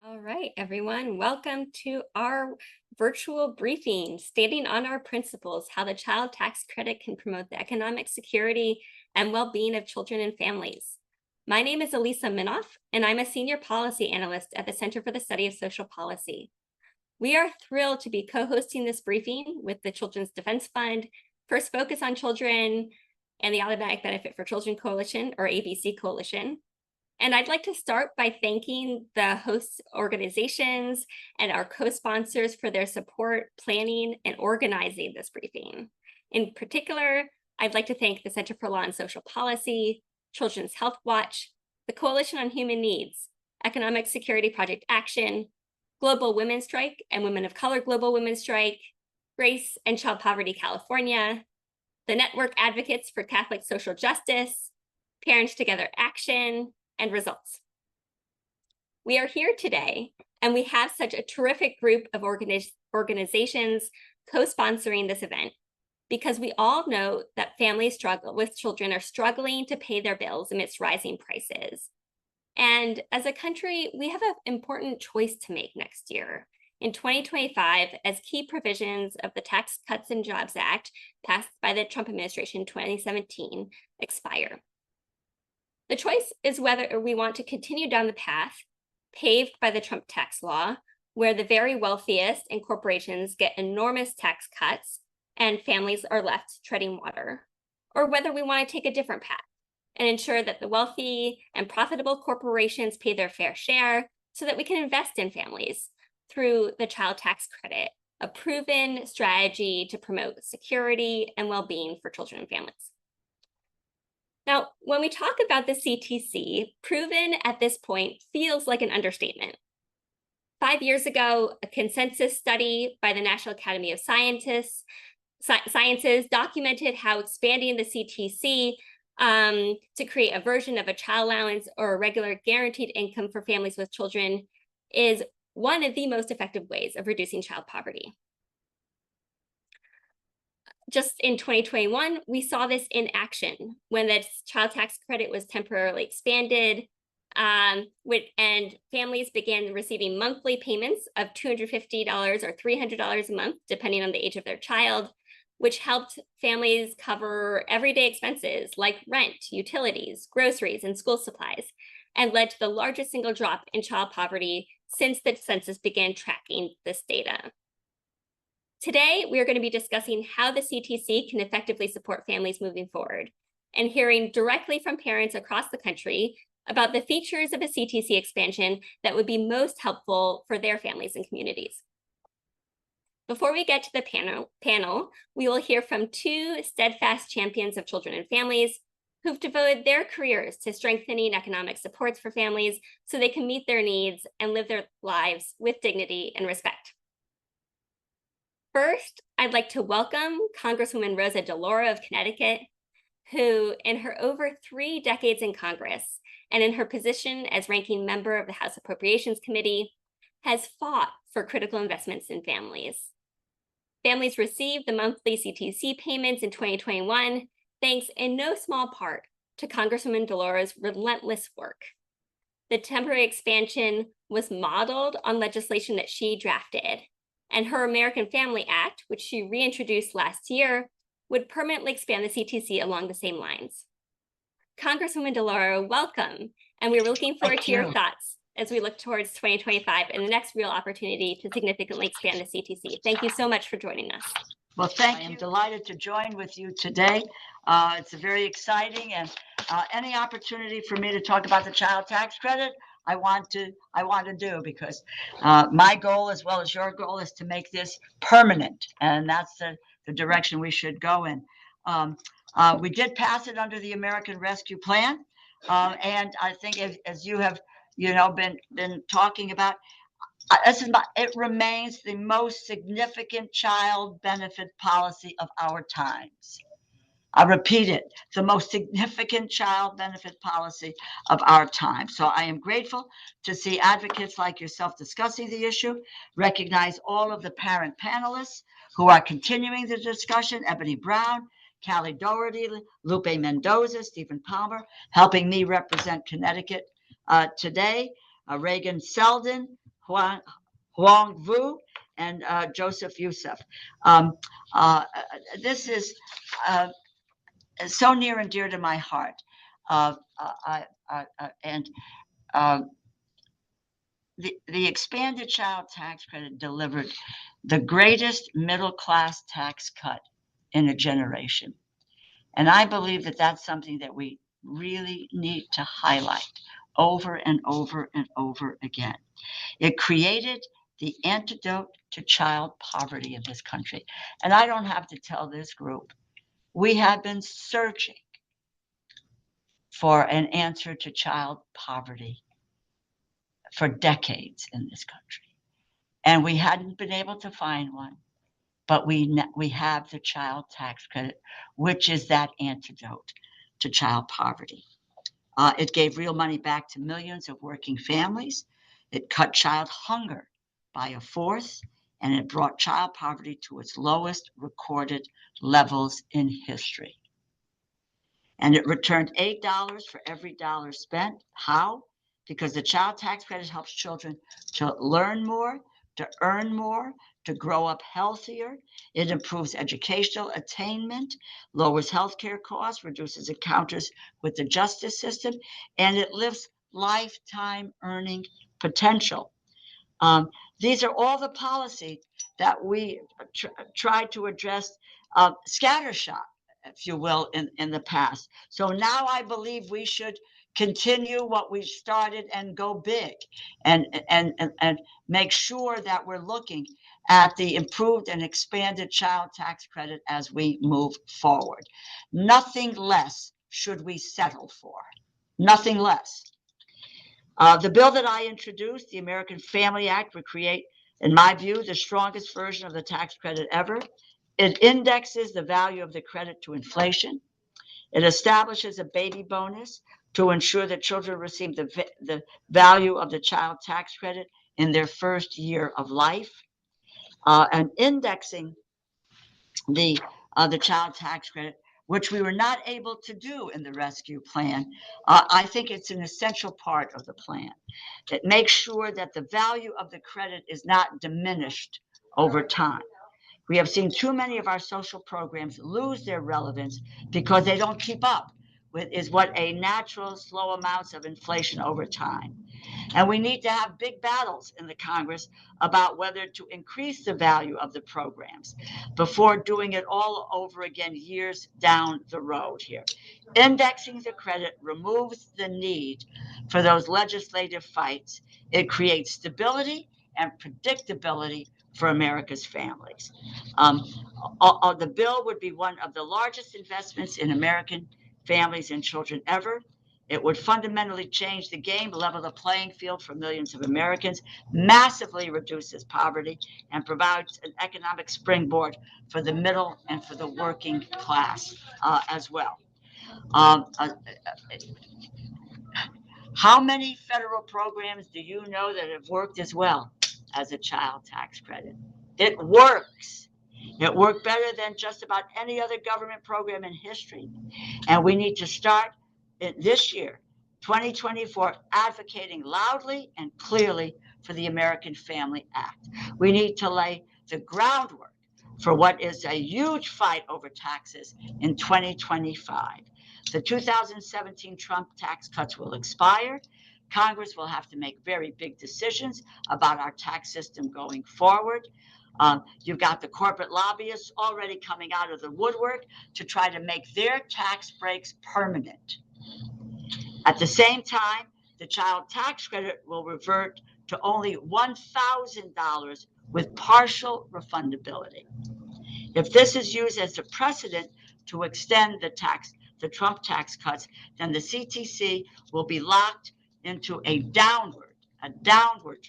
All right, everyone, welcome to our virtual briefing, Standing on Our Principles, How the Child Tax Credit Can Promote the Economic Security and Well-Being of Children and Families. My name is Elisa Minoff, and I'm a Senior Policy Analyst at the Center for the Study of Social Policy. We are thrilled to be co-hosting this briefing with the Children's Defense Fund, First Focus on Children, and the Automatic Benefit for Children Coalition, or ABC Coalition. And I'd like to start by thanking the host organizations and our co-sponsors for their support, planning, and organizing this briefing. In particular, I'd like to thank the Center for Law and Social Policy, Children's Health Watch, the Coalition on Human Needs, Economic Security Project Action, Global Women's Strike and Women of Color Global Women's Strike, Race and Child Poverty California, the Network Advocates for Catholic Social Justice, Parents Together Action, and Results. We are here today, and we have such a terrific group of organizations co-sponsoring this event because we all know that families with children are struggling to pay their bills amidst rising prices. And as a country, we have an important choice to make next year. In 2025, as key provisions of the Tax Cuts and Jobs Act passed by the Trump administration in 2017 expire. The choice is whether we want to continue down the path paved by the Trump tax law, where the very wealthiest and corporations get enormous tax cuts and families are left treading water, or whether we want to take a different path and ensure that the wealthy and profitable corporations pay their fair share so that we can invest in families through the child tax credit, a proven strategy to promote security and well-being for children and families. Now, when we talk about the CTC, proven at this point feels like an understatement. 5 years ago, a consensus study by the National Academy of Sciences documented how expanding the CTC to create a version of a child allowance or a regular guaranteed income for families with children is one of the most effective ways of reducing child poverty. Just in 2021, we saw this in action when the child tax credit was temporarily expanded, and families began receiving monthly payments of $250 or $300 a month, depending on the age of their child, which helped families cover everyday expenses like rent, utilities, groceries, and school supplies, and led to the largest single drop in child poverty since the census began tracking this data. Today, we are going to be discussing how the CTC can effectively support families moving forward and hearing directly from parents across the country about the features of a CTC expansion that would be most helpful for their families and communities. Before we get to the panel, we will hear from two steadfast champions of children and families who've devoted their careers to strengthening economic supports for families so they can meet their needs and live their lives with dignity and respect. First, I'd like to welcome Congresswoman Rosa DeLauro of Connecticut, who in her over 3 decades in Congress and in her position as ranking member of the House Appropriations Committee, has fought for critical investments in families. Families received the monthly CTC payments in 2021, thanks in no small part to Congresswoman DeLauro's relentless work. The temporary expansion was modeled on legislation that she drafted, and her American Family Act, which she reintroduced last year, would permanently expand the CTC along the same lines. Congresswoman DeLauro, welcome, and we're looking forward to your thoughts as we look towards 2025 and the next real opportunity to significantly expand the CTC. Thank you so much for joining us. Well, thank you. I am delighted to join with you today. It's very exciting, and any opportunity for me to talk about the child tax credit, I want to do, because my goal, as well as your goal, is to make this permanent, and that's the direction we should go in. We did pass it under the American Rescue Plan, and I think as you have, been talking about, it remains the most significant child benefit policy of our times. I repeat it, the most significant child benefit policy of our time. So I am grateful to see advocates like yourself discussing the issue, recognize all of the parent panelists who are continuing the discussion, Ebony Brown, Callie Doherty, Lupe Mendoza, Stephen Palmer, helping me represent Connecticut today, Reagan Selden, Huang Vu, and Joseph Youssef. Um, this is so near and dear to my heart. And the expanded child tax credit delivered the greatest middle class tax cut in a generation. And I believe that that's something that we really need to highlight over and over and over again. It created the antidote to child poverty in this country. And I don't have to tell this group, we have been searching for an answer to child poverty for decades in this country. And we hadn't been able to find one, but we have the child tax credit, which is that antidote to child poverty. It gave real money back to millions of working families. It cut child hunger by a fourth, and it brought child poverty to its lowest recorded levels in history. And it returned $8 for every dollar spent. How? Because the child tax credit helps children to learn more, to earn more, to grow up healthier. It improves educational attainment, lowers healthcare costs, reduces encounters with the justice system, and it lifts lifetime earning potential. These are all the policies that we tried to address scattershot, if you will, in the past. So now I believe we should continue what we started and go big and make sure that we're looking at the improved and expanded child tax credit as we move forward. Nothing less should we settle for. Nothing less. The bill that I introduced, the American Family Act, would create, in my view, the strongest version of the tax credit ever. It indexes the value of the credit to inflation. It establishes a baby bonus to ensure that children receive the value of the child tax credit in their first year of life. And indexing the child tax credit, which we were not able to do in the rescue plan. I think it's an essential part of the plan. It makes sure that the value of the credit is not diminished over time. We have seen too many of our social programs lose their relevance because they don't keep up with what a natural slow amounts of inflation over time. And we need to have big battles in the Congress about whether to increase the value of the programs before doing it all over again years down the road here. Indexing the credit removes the need for those legislative fights. It creates stability and predictability for America's families. The bill would be one of the largest investments in American families and children ever. It would fundamentally change the game, level the playing field for millions of Americans, massively reduces poverty, and provides an economic springboard for the middle and for the working class as well. Um, uh, how many federal programs do you know that have worked as well as a child tax credit? It works. It worked better than just about any other government program in history. And we need to start this year, 2024, advocating loudly and clearly for the American Family Act. We need to lay the groundwork for what is a huge fight over taxes in 2025. The 2017 Trump tax cuts will expire. Congress will have to make very big decisions about our tax system going forward. You've got the corporate lobbyists already coming out of the woodwork to try to make their tax breaks permanent. At the same time, the child tax credit will revert to only $1,000 with partial refundability. If this is used as a precedent to extend the Trump tax cuts, then the CTC will be locked into a downward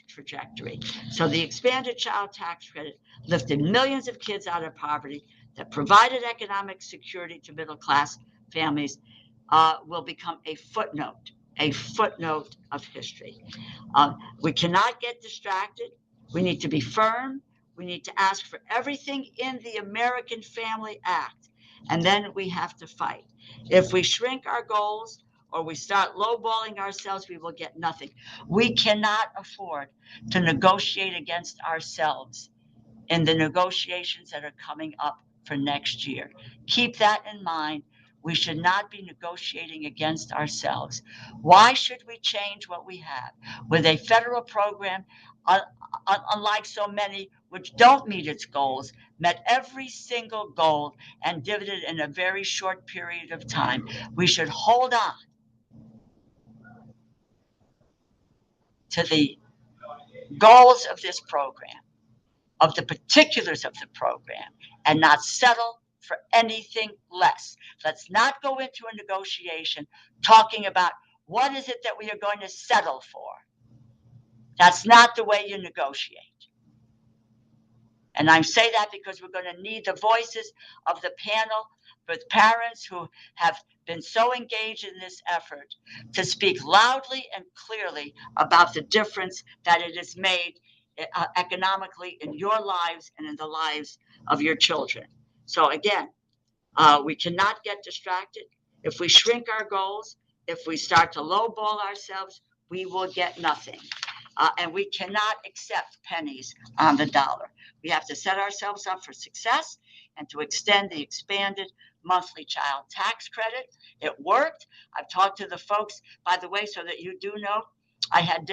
trajectory. So the expanded child tax credit lifted millions of kids out of poverty, that provided economic security to middle class families, will become a footnote of history. We cannot get distracted. We need to be firm. We need to ask for everything in the American Family Act, and then we have to fight. If we shrink our goals or we start lowballing ourselves, we will get nothing. We cannot afford to negotiate against ourselves in the negotiations that are coming up for next year. Keep that in mind. We should not be negotiating against ourselves. Why should we change what we have with a federal program, unlike so many which don't meet its goals, met every single goal and did it in a very short period of time? We should hold on to the goals of this program, of the particulars of the program, and not settle for anything less. Let's not go into a negotiation talking about what is it that we are going to settle for. That's not the way you negotiate. And I say that because we're going to need the voices of the panel with parents who have been so engaged in this effort to speak loudly and clearly about the difference that it has made economically in your lives and in the lives of your children. So again, we cannot get distracted. If we shrink our goals, if we start to lowball ourselves, we will get nothing. And we cannot accept pennies on the dollar. We have to set ourselves up for success and to extend the expanded monthly child tax credit. It worked. I've talked to the folks, by the way, so that you do know, I had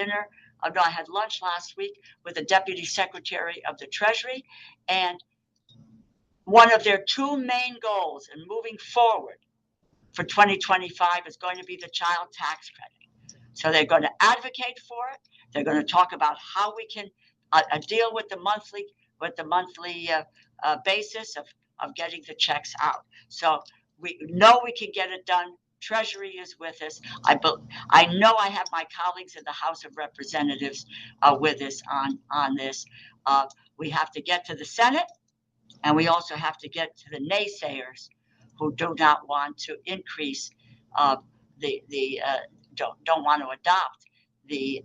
lunch last week with the Deputy Secretary of the Treasury, and one of their two main goals in moving forward for 2025 is going to be the child tax credit. So they're going to advocate for it. They're going to talk about how we can deal with the monthly basis of getting the checks out. So we know we can get it done. Treasury is with us. I know I have my colleagues in the House of Representatives with us on this. We have to get to the Senate, and we also have to get to the naysayers who do not want to increase don't want to adopt the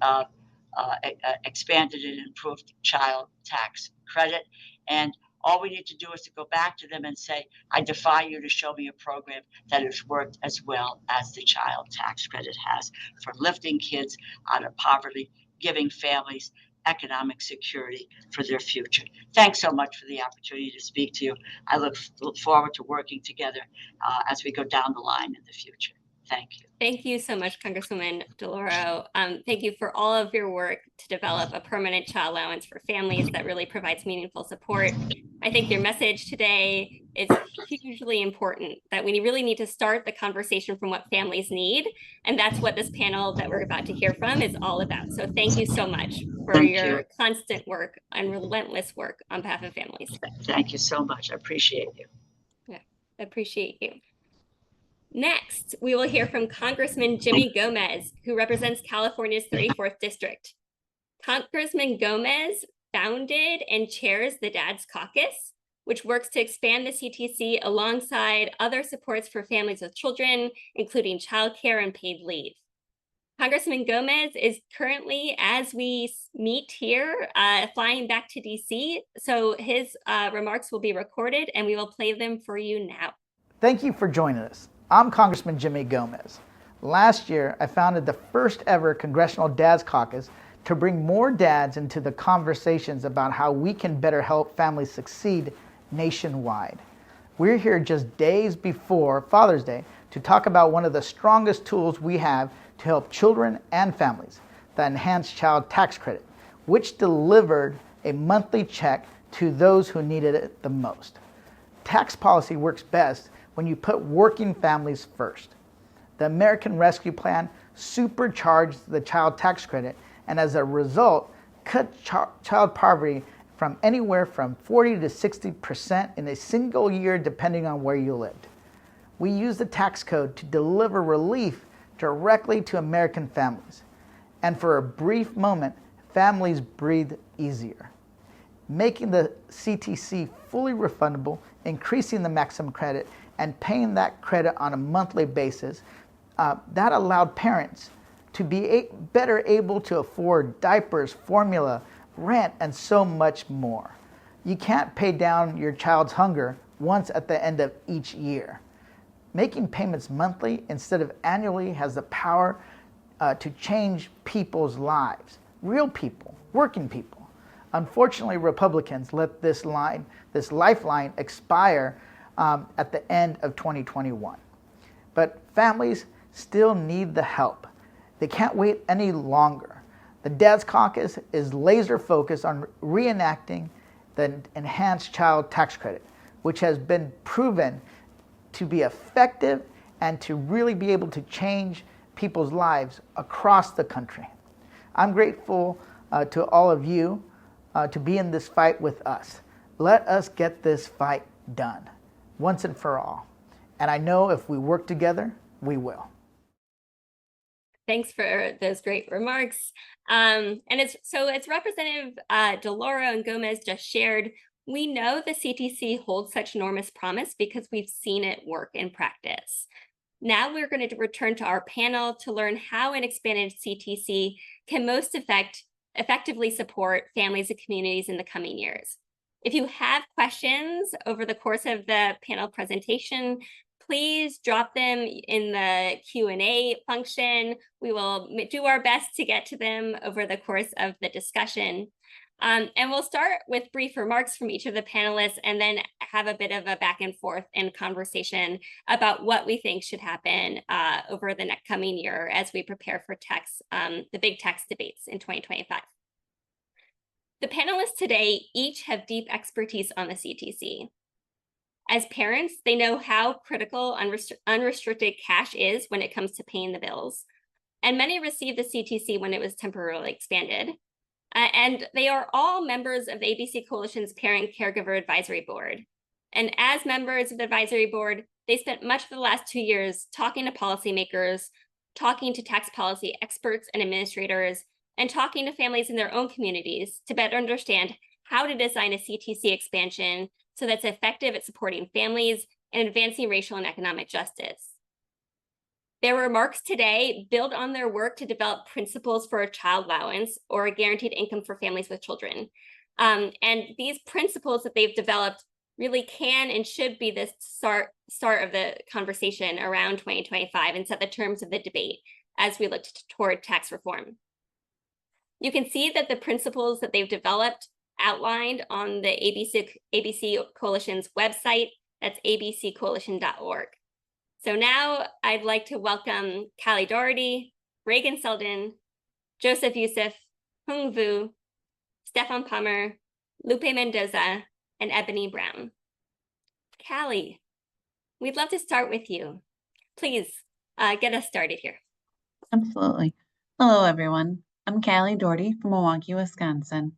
expanded and improved child tax credit. And all we need to do is to go back to them and say, I defy you to show me a program that has worked as well as the child tax credit has for lifting kids out of poverty, giving families economic security for their future. Thanks so much for the opportunity to speak to you. I look forward to working together as we go down the line in the future. Thank you. Thank you so much, Congresswoman DeLauro. Thank you for all of your work to develop a permanent child allowance for families that really provides meaningful support. I think your message today is hugely important, that we really need to start the conversation from what families need. And that's what this panel that we're about to hear from is all about. So thank you so much for your constant work and relentless work on behalf of families. Thank you so much. I appreciate you. Yeah, appreciate you. Next, we will hear from Congressman Jimmy Gomez, who represents California's 34th District. Congressman Gomez founded and chairs the Dad's Caucus, which works to expand the CTC alongside other supports for families with children, including childcare and paid leave. Congressman Gomez is currently, as we meet here, flying back to DC, so his remarks will be recorded and we will play them for you now. Thank you for joining us. I'm Congressman Jimmy Gomez. Last year, I founded the first ever Congressional Dads Caucus to bring more dads into the conversations about how we can better help families succeed nationwide. We're here just days before Father's Day to talk about one of the strongest tools we have to help children and families, the Enhanced Child Tax Credit, which delivered a monthly check to those who needed it the most. Tax policy works best when you put working families first. The American Rescue Plan supercharged the child tax credit and as a result cut child poverty from anywhere from 40 to 60% in a single year depending on where you lived. We use the tax code to deliver relief directly to American families. And for a brief moment, families breathed easier. Making the CTC fully refundable, increasing the maximum credit, and paying that credit on a monthly basis, that allowed parents to be better able to afford diapers, formula, rent, and so much more. You can't pay down your child's hunger once at the end of each year. Making payments monthly instead of annually has the power to change people's lives, real people, working people. Unfortunately, Republicans let this lifeline expire at the end of 2021. But families still need the help. They can't wait any longer. The Dad's Caucus is laser focused on reenacting the enhanced child tax credit, which has been proven to be effective and to really be able to change people's lives across the country. I'm grateful to all of you to be in this fight with us. Let us get this fight done once and for all. And I know if we work together, we will. Thanks for those great remarks. And as Representative DeLauro and Gomez just shared, we know the CTC holds such enormous promise because we've seen it work in practice. Now we're going to return to our panel to learn how an expanded CTC can most effectively support families and communities in the coming years. If you have questions over the course of the panel presentation, please drop them in the Q&A function. We will do our best to get to them over the course of the discussion. And we'll start with brief remarks from each of the panelists and then have a bit of a back and forth and conversation about what we think should happen over the next coming year as we prepare for the big tax debates in 2025. The panelists today each have deep expertise on the CTC. As parents, they know how critical unrestricted cash is when it comes to paying the bills. And many received the CTC when it was temporarily expanded. And they are all members of the ABC Coalition's Parent Caregiver Advisory Board. And as members of the advisory board, they spent much of the last 2 years talking to policymakers, talking to tax policy experts and administrators, and talking to families in their own communities to better understand how to design a CTC expansion so that's effective at supporting families and advancing racial and economic justice. Their remarks today build on their work to develop principles for a child allowance or a guaranteed income for families with children. And these principles that they've developed really can and should be the start of the conversation around 2025 and set the terms of the debate as we look toward tax reform. You can see that the principles that they've developed outlined on the ABC Coalition's website. That's abccoalition.org. So now I'd like to welcome Callie Doherty, Reagan Selden, Joseph Youssef, Hung Vu, Stefan Palmer, Lupe Mendoza, and Ebony Brown. Callie, we'd love to start with you. Please get us started here. Absolutely. Hello, everyone. I'm Callie Doherty from Milwaukee, Wisconsin.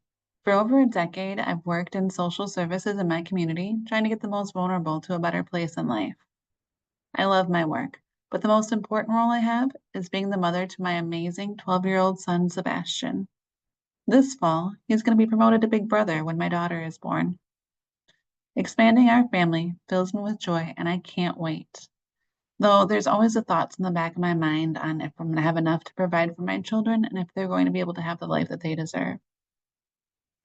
For over a decade, I've worked in social services in my community, trying to get the most vulnerable to a better place in life. I love my work, but the most important role I have is being the mother to my amazing 12-year-old son, Sebastian. This fall, he's going to be promoted to Big Brother when my daughter is born. Expanding our family fills me with joy, and I can't wait. Though there's always the thoughts in the back of my mind on if I'm going to have enough to provide for my children and if they're going to be able to have the life that they deserve.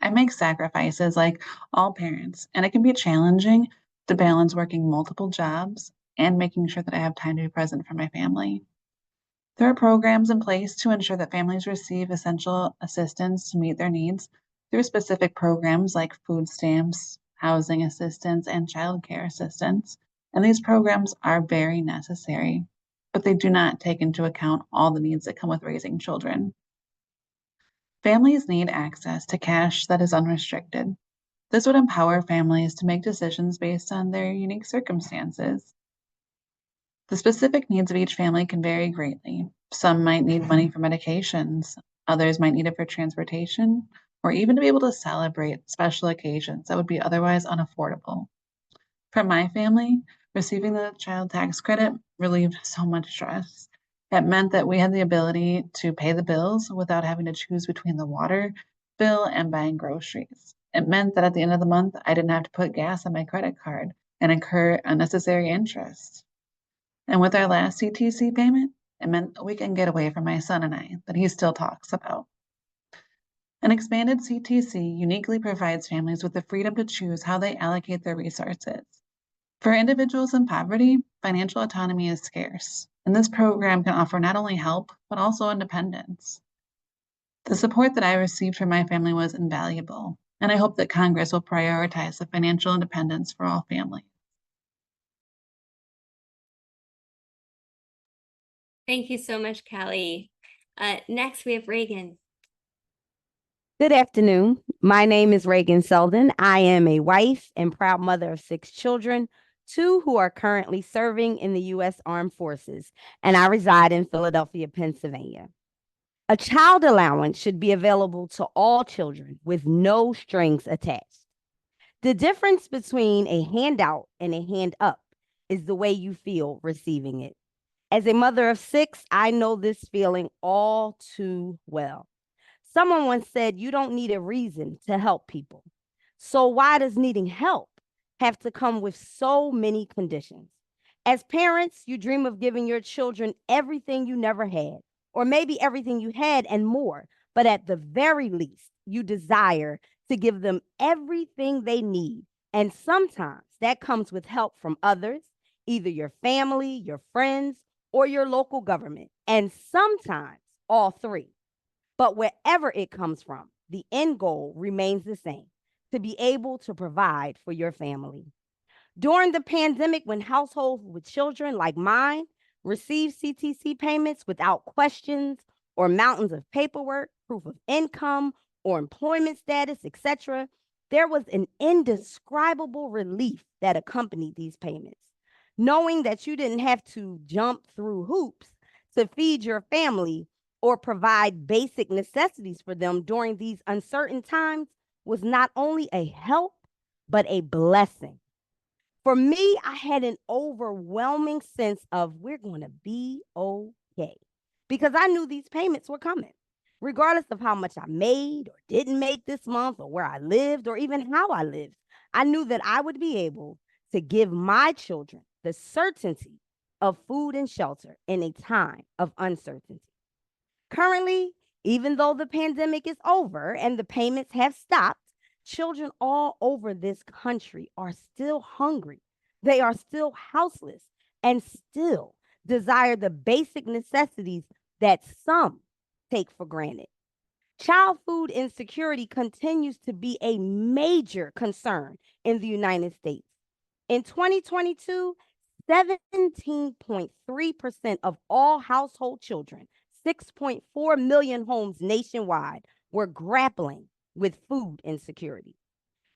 I make sacrifices like all parents, and it can be challenging to balance working multiple jobs and making sure that I have time to be present for my family. There are programs in place to ensure that families receive essential assistance to meet their needs through specific programs like food stamps, housing assistance, and child care assistance. And these programs are very necessary, but they do not take into account all the needs that come with raising children. Families need access to cash that is unrestricted. This would empower families to make decisions based on their unique circumstances. The specific needs of each family can vary greatly. Some might need money for medications, others might need it for transportation, or even to be able to celebrate special occasions that would be otherwise unaffordable. For my family, receiving the child tax credit relieved so much stress. It meant that we had the ability to pay the bills without having to choose between the water bill and buying groceries. It meant that at the end of the month, I didn't have to put gas on my credit card and incur unnecessary interest. And with our last CTC payment, it meant a weekend getaway for my son and I that he still talks about. An expanded CTC uniquely provides families with the freedom to choose how they allocate their resources. For individuals in poverty, financial autonomy is scarce, and this program can offer not only help, but also independence. The support that I received from my family was invaluable, and I hope that Congress will prioritize the financial independence for all families. Thank you so much, Callie. Next, we have Reagan. Good afternoon. My name is Reagan Selden. I am a wife and proud mother of 6 children, 2 who are currently serving in the U.S. Armed Forces, and I reside in Philadelphia, Pennsylvania. A child allowance should be available to all children with no strings attached. The difference between a handout and a hand up is the way you feel receiving it. As a mother of 6, I know this feeling all too well. Someone once said, you don't need a reason to help people. So why does needing help have to come with so many conditions? As parents, you dream of giving your children everything you never had, or maybe everything you had and more, but at the very least, you desire to give them everything they need. And sometimes that comes with help from others, either your family, your friends, or your local government, and sometimes all 3. But wherever it comes from, the end goal remains the same: to be able to provide for your family. During the pandemic, when households with children like mine received CTC payments without questions or mountains of paperwork, proof of income or employment status, etc., there was an indescribable relief that accompanied these payments. Knowing that you didn't have to jump through hoops to feed your family or provide basic necessities for them during these uncertain times was not only a help, but a blessing. For me, I had an overwhelming sense of we're going to be okay, because I knew these payments were coming, regardless of how much I made or didn't make this month, or where I lived, or even how I lived. I knew that I would be able to give my children the certainty of food and shelter in a time of uncertainty. Currently, even though the pandemic is over and the payments have stopped, children all over this country are still hungry. They are still houseless and still desire the basic necessities that some take for granted. Child food insecurity continues to be a major concern in the United States. In 2022, 17.3% of all household children, 6.4 million homes nationwide, were grappling with food insecurity.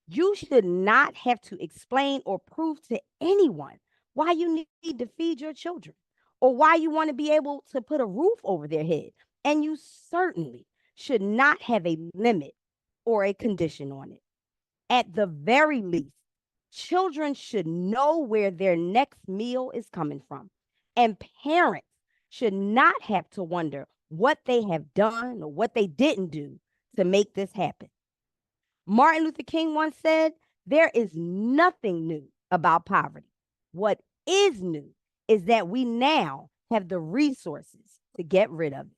You should not have to explain or prove to anyone why you need to feed your children or why you want to be able to put a roof over their head. And you certainly should not have a limit or a condition on it. At the very least, children should know where their next meal is coming from. And parents should not have to wonder what they have done or what they didn't do to make this happen. Martin Luther King once said, there is nothing new about poverty. What is new is that we now have the resources to get rid of it.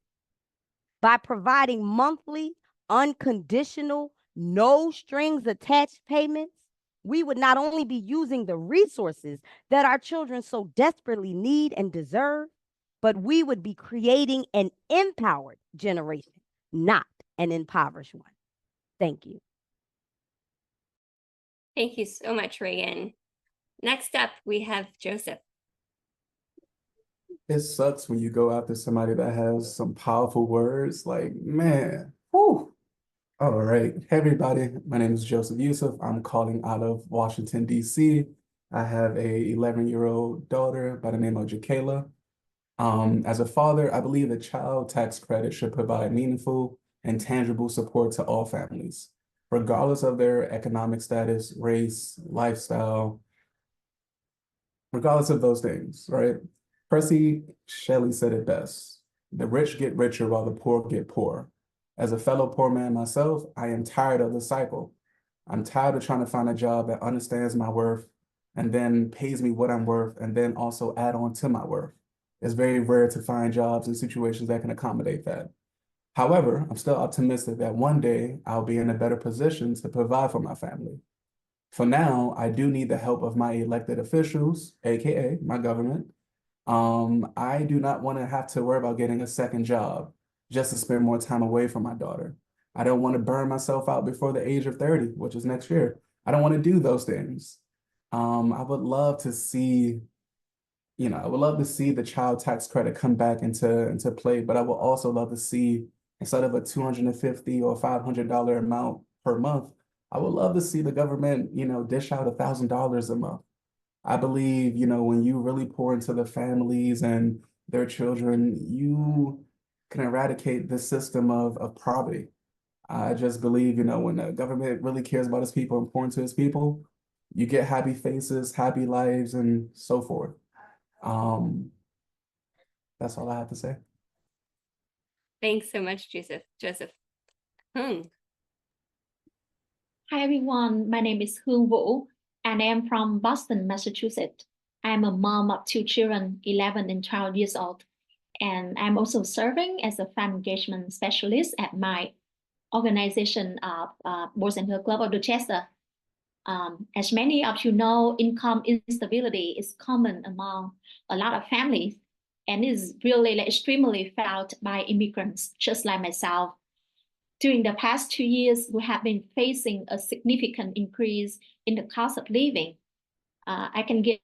By providing monthly, unconditional, no strings attached payments, we would not only be using the resources that our children so desperately need and deserve, but we would be creating an empowered generation, not an impoverished one. Thank you. Thank you so much, Reagan. Next up, we have Joseph. It sucks when you go after somebody that has some powerful words. Like, man, whew. All right. Hey, everybody. My name is Joseph Yusuf. I'm calling out of Washington, D.C. I have a 11-year-old daughter by the name of Jakayla. As a father, I believe the child tax credit should provide meaningful and tangible support to all families, regardless of their economic status, race, lifestyle, regardless of those things, right? Percy Shelley said it best: the rich get richer while the poor get poor. As a fellow poor man myself, I am tired of the cycle. I'm tired of trying to find a job that understands my worth and then pays me what I'm worth and then also add on to my worth. It's very rare to find jobs and situations that can accommodate that. However, I'm still optimistic that one day I'll be in a better position to provide for my family. For now, I do need the help of my elected officials, AKA my government. I do not want to have to worry about getting a second job just to spend more time away from my daughter. I don't want to burn myself out before the age of 30, which is next year. I don't want to do those things. I would love to see, I would love to see the child tax credit come back into play, but I would also love to see, instead of a $250 or $500 amount per month, I would love to see the government, dish out $1,000 a month. I believe, when you really pour into the families and their children, you can eradicate the system of poverty. I just believe, when the government really cares about its people and pour into its people, you get happy faces, happy lives, and so forth. That's all I have to say. Thanks so much, Joseph. Hung. Hi everyone, my name is Hương Vũ and I am from Boston, Massachusetts. I'm a mom of 2 children, 11 and 12 years old, and I'm also serving as a family engagement specialist at my organization of Boys and Girls Club of Dorchester. As many of you know, income instability is common among a lot of families and is really extremely felt by immigrants just like myself. During the past 2 years, we have been facing a significant increase in the cost of living. I can give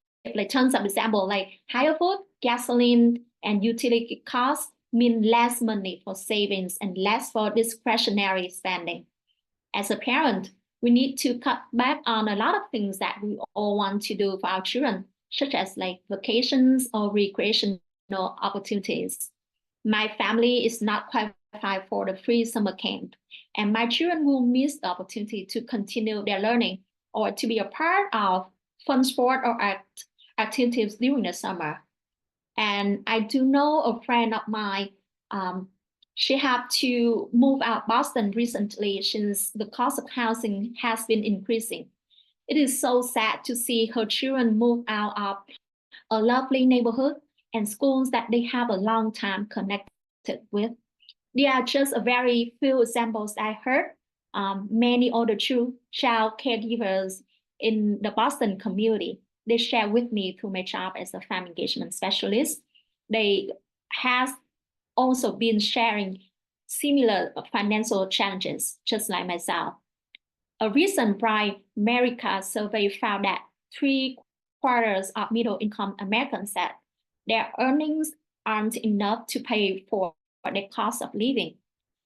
tons of examples like higher food, gasoline, and utility costs mean less money for savings and less for discretionary spending. As a parent, we need to cut back on a lot of things that we all want to do for our children, such as vacations or recreational opportunities. My family is not qualified for the free summer camp, and my children will miss the opportunity to continue their learning or to be a part of fun sport or activities during the summer. And I do know a friend of mine, she had to move out Boston recently since the cost of housing has been increasing. It is so sad to see her children move out of a lovely neighborhood and schools that they have a long time connected with. There are just a very few examples I heard. Many older child caregivers in the Boston community, they share with me through my job as a family engagement specialist. They have also been sharing similar financial challenges, just like myself. A recent Bright America survey found that 3/4 of middle-income Americans said their earnings aren't enough to pay for the cost of living.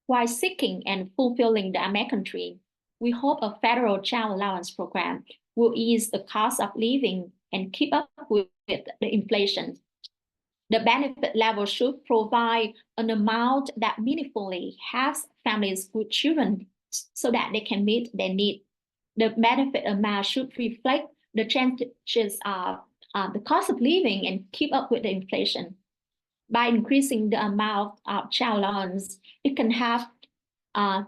While seeking and fulfilling the American dream, we hope a federal child allowance program will ease the cost of living and keep up with the inflation. The benefit level should provide an amount that meaningfully helps families with children so that they can meet their need. The benefit amount should reflect the changes of the cost of living and keep up with the inflation. By increasing the amount of child allowance, it can help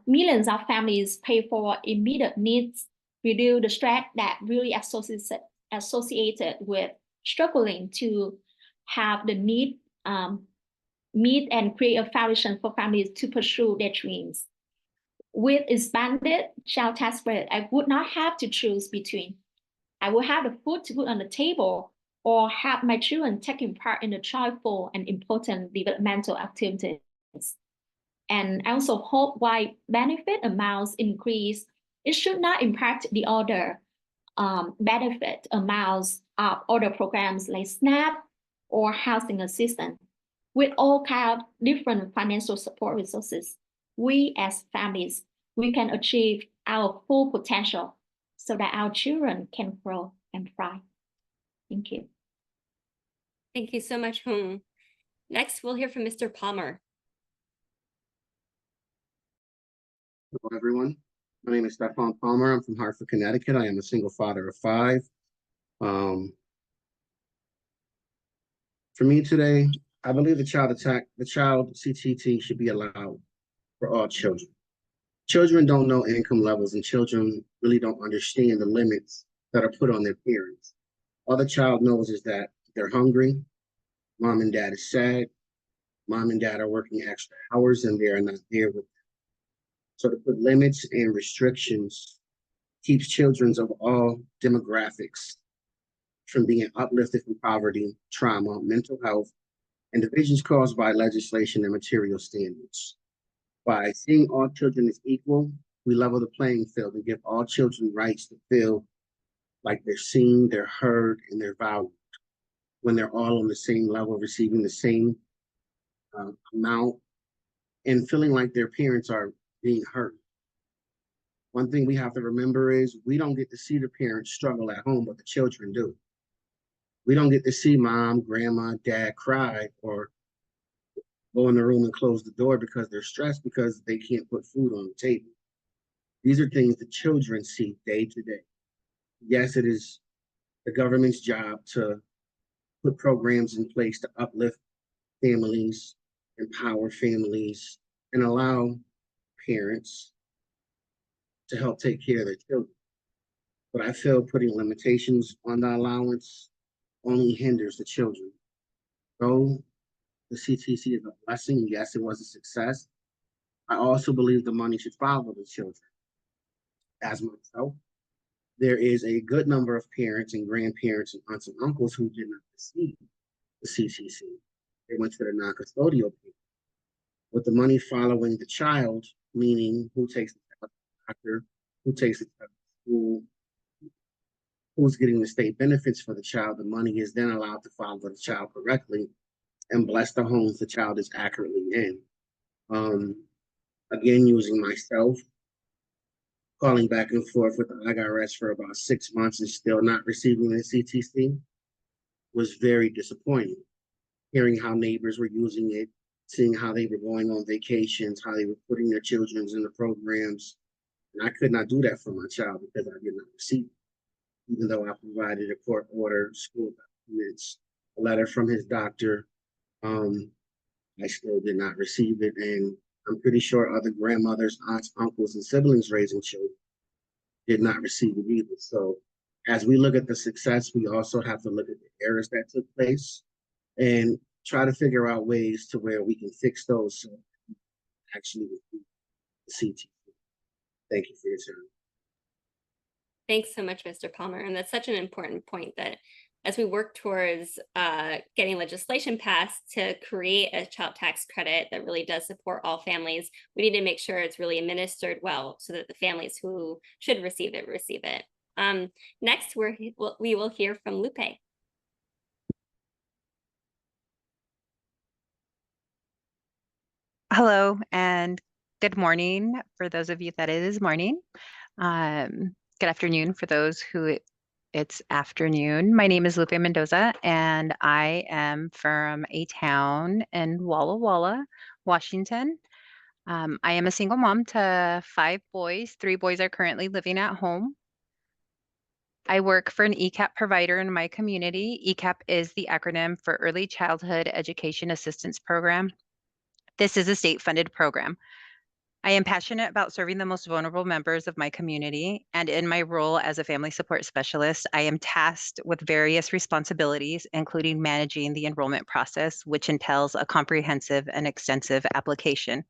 millions of families pay for immediate needs, reduce the stress that really associated with struggling to have the need meet and create a foundation for families to pursue their dreams. With expanded child tax credit, I would not have to choose between I will have the food to put on the table or have my children taking part in the joyful and important developmental activities. And I also hope while benefit amounts increase, it should not impact the other benefit amounts of other programs like SNAP or housing assistance. With all kind of different financial support resources, we as families, we can achieve our full potential so that our children can grow and thrive. Thank you. Thank you so much, Hung. Next, we'll hear from Mr. Palmer. Hello, everyone. My name is Stefan Palmer. I'm from Hartford, Connecticut. I am a single father of 5. For me today, I believe the child CTT should be allowed for all children. Children don't know income levels, and children really don't understand the limits that are put on their parents. All the child knows is that they're hungry, mom and dad is sad, mom and dad are working extra hours, and they are not there with them. So to put limits and restrictions keeps children of all demographics from being uplifted from poverty, trauma, mental health, and divisions caused by legislation and material standards. By seeing all children as equal, we level the playing field and give all children rights to feel like they're seen, they're heard, and they're valued when they're all on the same level, receiving the same amount and feeling like their parents are being heard. One thing we have to remember is we don't get to see the parents struggle at home, but the children do. We don't get to see mom, grandma, dad cry or go in the room and close the door because they're stressed because they can't put food on the table. These are things the children see day to day. Yes, it is the government's job to put programs in place to uplift families, empower families, and allow parents to help take care of their children. But I feel putting limitations on the allowance only hinders the children. Though the CTC is a blessing, yes, it was a success, I also believe the money should follow the children. As myself, there is a good number of parents and grandparents and aunts and uncles who did not receive the CTC. They went to the non-custodial payment. With the money following the child, meaning who takes the child to the doctor, who takes the child to school, who's getting the state benefits for the child, the money is then allowed to follow the child correctly and bless the homes the child is accurately in. Again, using myself, calling back and forth with the IRS for about 6 months and still not receiving the CTC was very disappointing. Hearing how neighbors were using it, seeing how they were going on vacations, how they were putting their children in the programs. And I could not do that for my child because I did not receive it. Even though I provided a court order, school documents, a letter from his doctor, I still did not receive it. And I'm pretty sure other grandmothers, aunts, uncles, and siblings raising children did not receive it either. So as we look at the success, we also have to look at the errors that took place and try to figure out ways to where we can fix those so actually receive the CT. Thank you for your time. Thanks so much, Mr. Palmer. And that's such an important point that as we work towards getting legislation passed to create a child tax credit that really does support all families, we need to make sure it's really administered well so that the families who should receive it receive it. Next, we will hear from Lupe. Hello and good morning for those of you that it is morning. Good afternoon for those who it's afternoon. My name is Lupe Mendoza and I am from a town in Walla Walla, Washington. I am a single mom to 5 boys. 3 boys are currently living at home. I work for an ECAP provider in my community. ECAP is the acronym for Early Childhood Education Assistance Program. This is a state-funded program. I am passionate about serving the most vulnerable members of my community, and in my role as a family support specialist, I am tasked with various responsibilities, including managing the enrollment process, which entails a comprehensive and extensive application.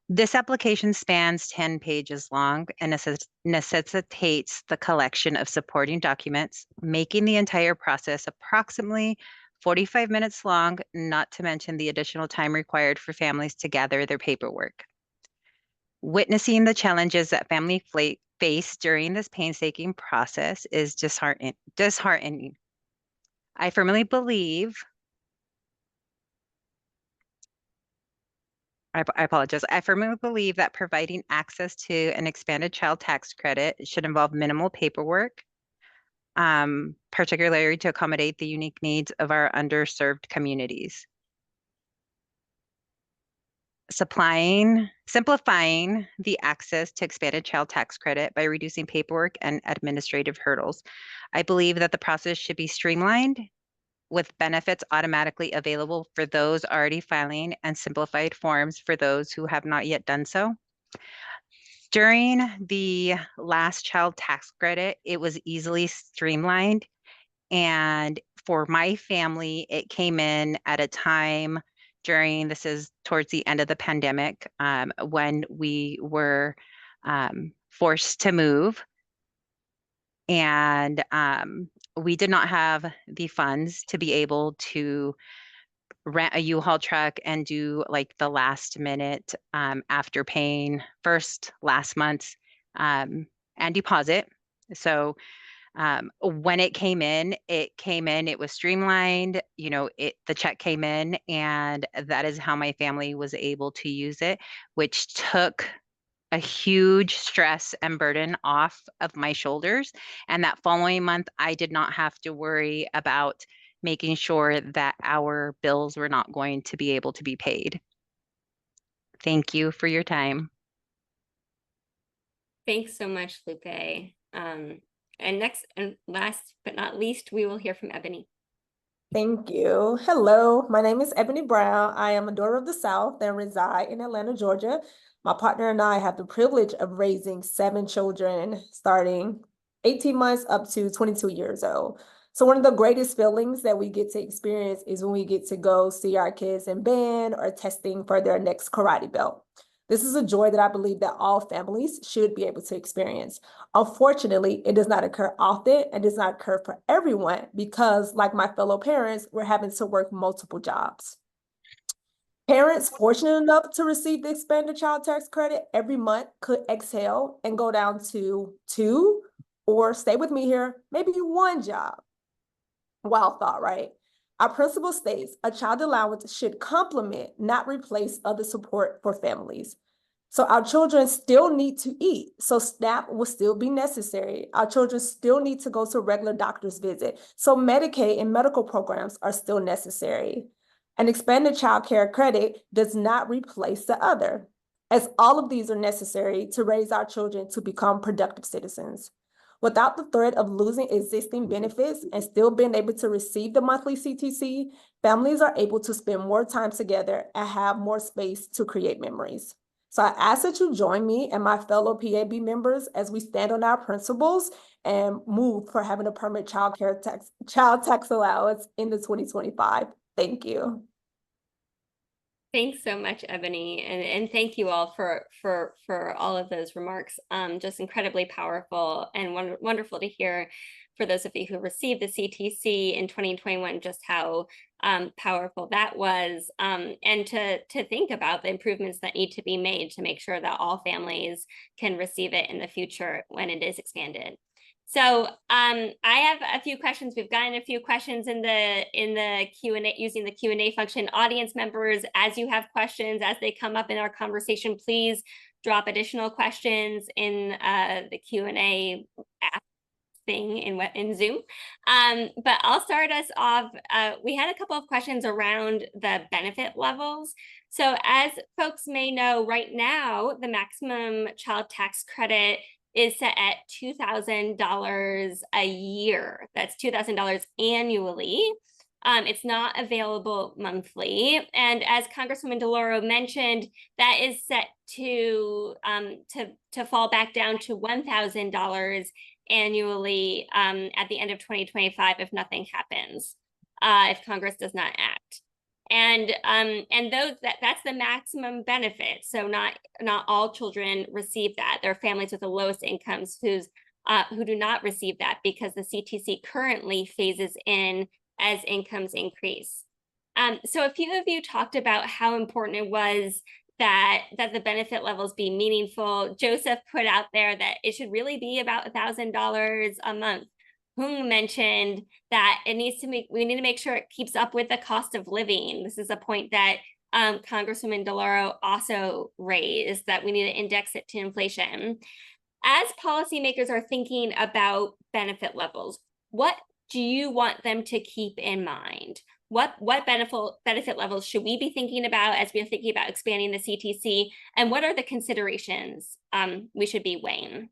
This application spans 10 pages long and necessitates the collection of supporting documents, making the entire process approximately 45 minutes long, not to mention the additional time required for families to gather their paperwork. Witnessing the challenges that families face during this painstaking process is disheartening. I firmly believe, I apologize. I firmly believe that providing access to an expanded child tax credit should involve minimal paperwork, particularly to accommodate the unique needs of our underserved communities. Simplifying the access to expanded child tax credit by reducing paperwork and administrative hurdles. I believe that the process should be streamlined with benefits automatically available for those already filing and simplified forms for those who have not yet done so. During the last child tax credit, it was easily streamlined. And for my family, it came in at a time this is towards the end of the pandemic, when we were forced to move. And we did not have the funds to be able to rent a U-Haul truck and do like the last minute after paying first last month's and deposit. So when it came in, it was streamlined, the check came in, and that is how my family was able to use it, which took a huge stress and burden off of my shoulders. And that following month, I did not have to worry about making sure that our bills were not going to be able to be paid. Thank you for your time. Thanks so much, Lupe. And next and last but not least, we will hear from Ebony. Thank you. Hello, my name is Ebony Brown. I am a daughter of the South and reside in Atlanta, Georgia. My partner and I have the privilege of raising 7 children, starting 18 months up to 22 years old. So one of the greatest feelings that we get to experience is when we get to go see our kids in band or testing for their next karate belt. This is a joy that I believe that all families should be able to experience. Unfortunately, it does not occur often and does not occur for everyone because, like my fellow parents, we're having to work multiple jobs. Parents fortunate enough to receive the expanded child tax credit every month could exhale and go down to 2, or stay with me here, maybe 1 job. Wild thought, right? Our principle states a child allowance should complement, not replace other support for families. So our children still need to eat. So SNAP will still be necessary. Our children still need to go to regular doctor's visit. So Medicaid and medical programs are still necessary. An expanded child care credit does not replace the other, as all of these are necessary to raise our children to become productive citizens. Without the threat of losing existing benefits and still being able to receive the monthly CTC, families are able to spend more time together and have more space to create memories. So I ask that you join me and my fellow PAB members as we stand on our principles and move for having a permanent child tax allowance in the 2025. Thank you. Thanks so much, Ebony, and thank you all for all of those remarks. Just incredibly powerful and wonderful to hear for those of you who received the CTC in 2021, just how powerful that was, and to think about the improvements that need to be made to make sure that all families can receive it in the future when it is expanded. So I have a few questions. We've gotten a few questions in the Q&A using the Q&A function. Audience members, as you have questions, as they come up in our conversation, please drop additional questions in the Q&A app thing in Zoom. But I'll start us off. We had a couple of questions around the benefit levels. So as folks may know, right now, the maximum child tax credit is set at $2,000 a year. That's $2,000 annually. It's not available monthly. And as Congresswoman DeLauro mentioned, that is set to fall back down to $1,000 annually at the end of 2025 if nothing happens, if Congress does not act. And that's the maximum benefit. So not all children receive that. There are families with the lowest incomes who do not receive that because the CTC currently phases in as incomes increase. So a few of you talked about how important it was that the benefit levels be meaningful. Joseph put out there that it should really be about $1,000 a month. Hung mentioned that we need to make sure it keeps up with the cost of living. This is a point that Congresswoman DeLauro also raised, that we need to index it to inflation. As policymakers are thinking about benefit levels, what do you want them to keep in mind? What benefit levels should we be thinking about as we're thinking about expanding the CTC? And what are the considerations we should be weighing?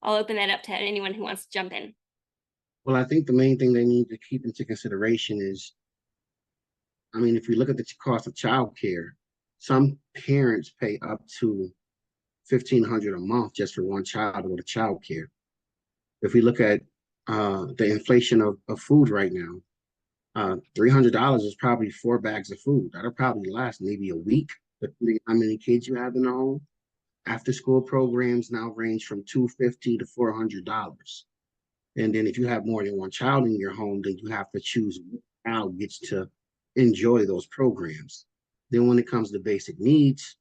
I'll open that up to anyone who wants to jump in. Well, I think the main thing they need to keep into consideration is, I mean, if we look at the cost of childcare, some parents pay up to $1,500 a month just for one child to go to childcare. If we look at the inflation of food right now, $300 is probably 4 bags of food. That'll probably last maybe a week, depending on how many kids you have in the home. After school programs now range from $250 to $400. And then if you have more than one child in your home, then you have to choose how gets to enjoy those programs. Then when it comes to basic needs,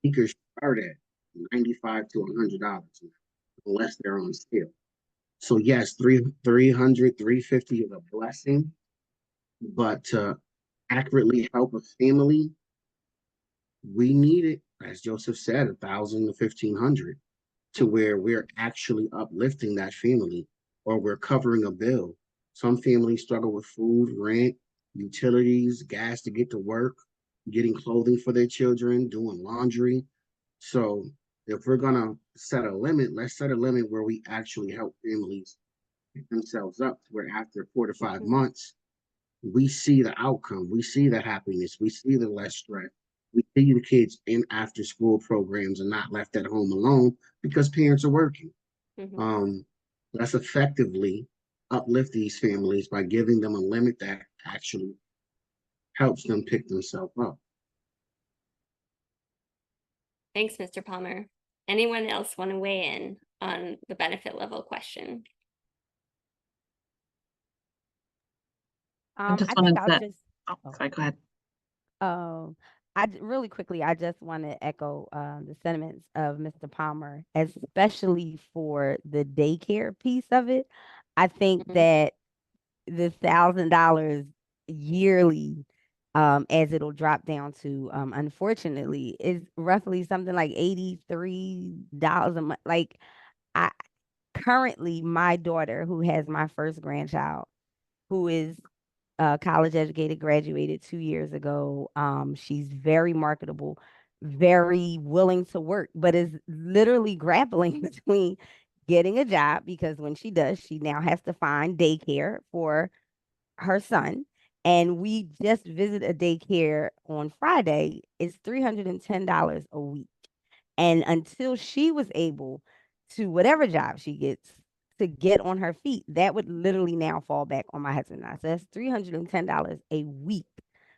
speakers start at $95 to $100 unless they're on sale. So yes, 300, 350 is a blessing, but to accurately help a family, we need it, as Joseph said, 1,000 to 1,500, to where we're actually uplifting that family or we're covering a bill. Some families struggle with food, rent, utilities, gas to get to work, getting clothing for their children, doing laundry. So if we're gonna set a limit, let's set a limit where we actually help families pick themselves up, where after 4 to 5 months, we see the outcome, we see the happiness, we see the less stress. We see the kids in after school programs and not left at home alone because parents are working. Let's effectively uplift these families by giving them a limit that actually helps them pick themselves up. Thanks, Mr. Palmer. Anyone else want to weigh in on the benefit level question? I just I wanted think I'll to, just. sorry, go ahead. Really quickly, I just want to echo the sentiments of Mr. Palmer, especially for the daycare piece of it. I think that the $1,000 yearly, as it'll drop down to, unfortunately, is roughly something like $83 a month. Like, I currently, my daughter, who has my first grandchild, who is college educated, graduated 2 years ago. She's very marketable, very willing to work, but is literally grappling between getting a job, because when she does, she now has to find daycare for her son. And we just visited a daycare on Friday. It's $310 a week. And until she was able to, whatever job she gets, to get on her feet, that would literally now fall back on my husband and I. So that's $310 a week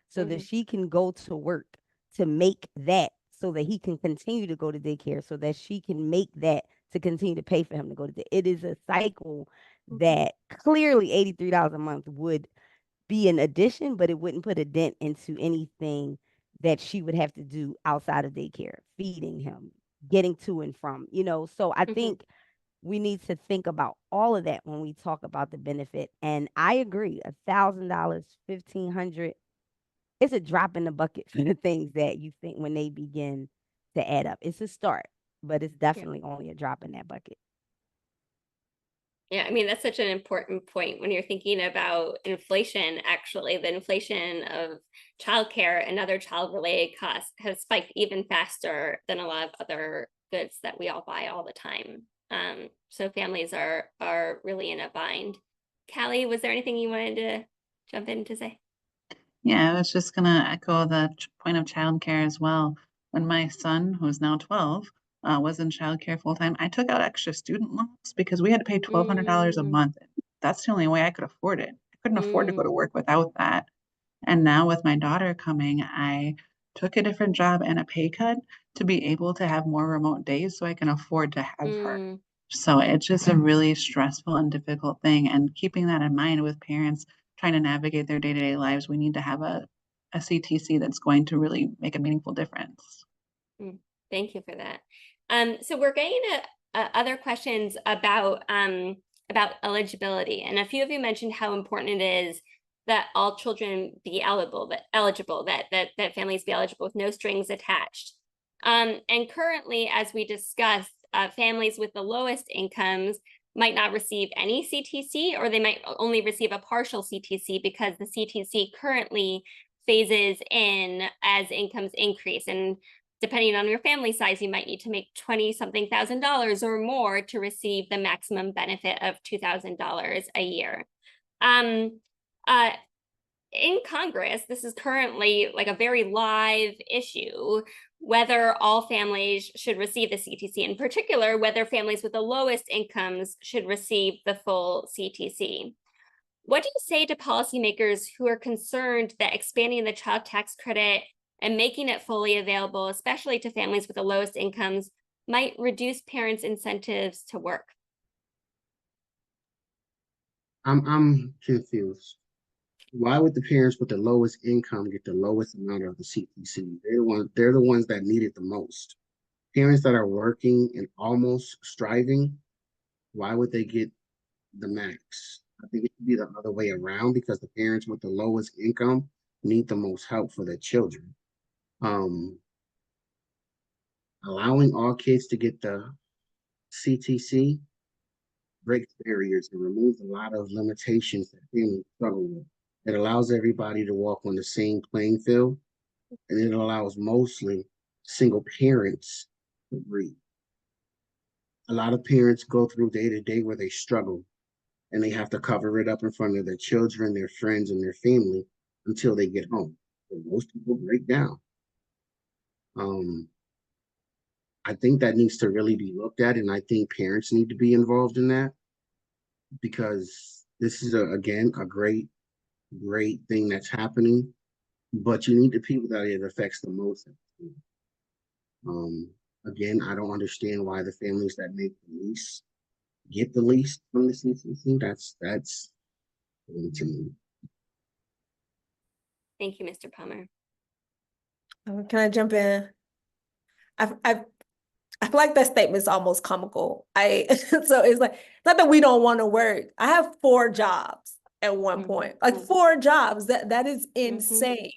so that she can go to work to make that, so that he can continue to go to daycare, so that she can make that to continue to pay for him to go to daycare. It is a cycle that clearly $83 a month would be an addition, but it wouldn't put a dent into anything that she would have to do outside of daycare, feeding him, getting to and from, So I think we need to think about all of that when we talk about the benefit. And I agree, $1,000, $1,500, it's a drop in the bucket for the things that you think when they begin to add up. It's a start, but it's definitely only a drop in that bucket. Yeah, I mean, that's such an important point when you're thinking about inflation. Actually, the inflation of childcare and other child-related costs has spiked even faster than a lot of other goods that we all buy all the time. So families are really in a bind. Callie, was there anything you wanted to jump in to say? Yeah, I was just gonna echo the point of childcare as well. When my son, who's now 12, was in childcare full time, I took out extra student loans because we had to pay $1,200 a month. That's the only way I could afford it. I couldn't afford to go to work without that. And now with my daughter coming, I took a different job and a pay cut to be able to have more remote days so I can afford to have her. So it's just a really stressful and difficult thing. And keeping that in mind with parents trying to navigate their day-to-day lives, we need to have a CTC that's going to really make a meaningful difference. Thank you for that. So we're getting to other questions about eligibility, and a few of you mentioned how important it is that all children be eligible, that families be eligible with no strings attached. And currently, as we discussed, families with the lowest incomes might not receive any CTC, or they might only receive a partial CTC because the CTC currently phases in as incomes increase. And depending on your family size, you might need to make $20-something thousand or more to receive the maximum benefit of $2,000 a year. In Congress, this is currently like a very live issue, whether all families should receive the CTC, in particular, whether families with the lowest incomes should receive the full CTC. What do you say to policymakers who are concerned that expanding the child tax credit and making it fully available, especially to families with the lowest incomes, might reduce parents' incentives to work? I'm confused. Why would the parents with the lowest income get the lowest amount of the CTC? They're the ones that need it the most. Parents that are working and almost striving, why would they get the max? I think it should be the other way around because the parents with the lowest income need the most help for their children. Um, Allowing all kids to get the CTC breaks barriers and removes a lot of limitations that families struggle with. It allows everybody to walk on the same playing field, and it allows mostly single parents to breathe. A lot of parents go through day to day where they struggle and they have to cover it up in front of their children, their friends, and their family until they get home. And most people break down. Um, I think that needs to really be looked at, and I think parents need to be involved in that because this is again a great thing that's happening, but you need the people that it affects the most. Um, Again, I don't understand why the families that make the least get the least from the CCC. That's to me. Thank you, Mr. Palmer. Can I jump in? I feel like that statement is almost comical. So it's like, not that we don't want to work. I have 4 jobs at one point, like 4 jobs. That is insane.